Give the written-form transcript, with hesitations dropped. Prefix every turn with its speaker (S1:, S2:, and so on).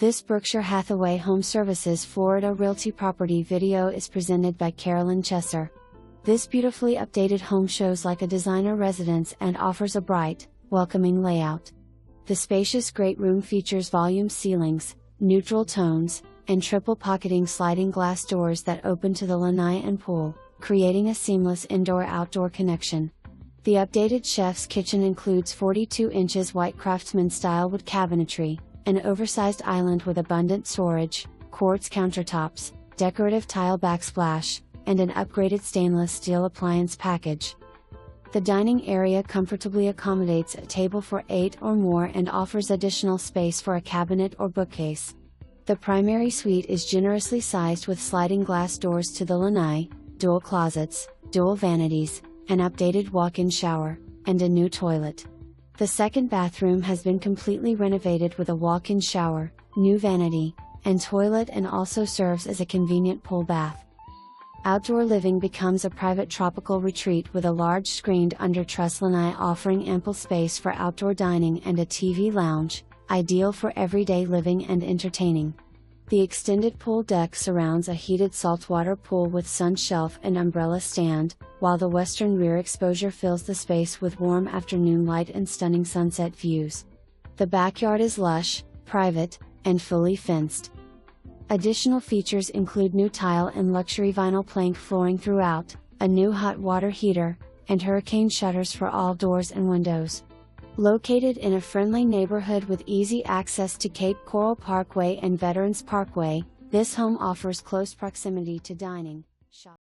S1: This Berkshire Hathaway HomeServices Florida Realty property video is presented by Carolyn Chesser. This beautifully updated home shows like a designer residence and offers a bright, welcoming layout. The spacious great room features volume ceilings, neutral tones, and triple pocketing sliding glass doors that open to the lanai and pool, creating a seamless indoor-outdoor connection. The updated chef's kitchen includes 42 inches white Craftsman-style wood cabinetry, an oversized island with abundant storage, quartz countertops, decorative tile backsplash, and an upgraded stainless steel appliance package. The dining area comfortably accommodates a table for 8 or more and offers additional space for a cabinet or bookcase. The primary suite is generously sized with sliding glass doors to the lanai, dual closets, dual vanities, an updated walk-in shower, and a new toilet. The second bathroom has been completely renovated with a walk-in shower, new vanity, and toilet, and also serves as a convenient pool bath. Outdoor living becomes a private tropical retreat with a large screened under truss lanai offering ample space for outdoor dining and a TV lounge, ideal for everyday living and entertaining. The extended pool deck surrounds a heated saltwater pool with sun shelf and umbrella stand, while the western rear exposure fills the space with warm afternoon light and stunning sunset views. The backyard is lush, private, and fully fenced. Additional features include new tile and luxury vinyl plank flooring throughout, a new hot water heater, and hurricane shutters for all doors and windows. Located in a friendly neighborhood with easy access to Cape Coral Parkway and Veterans Parkway, this home offers close proximity to dining, shopping.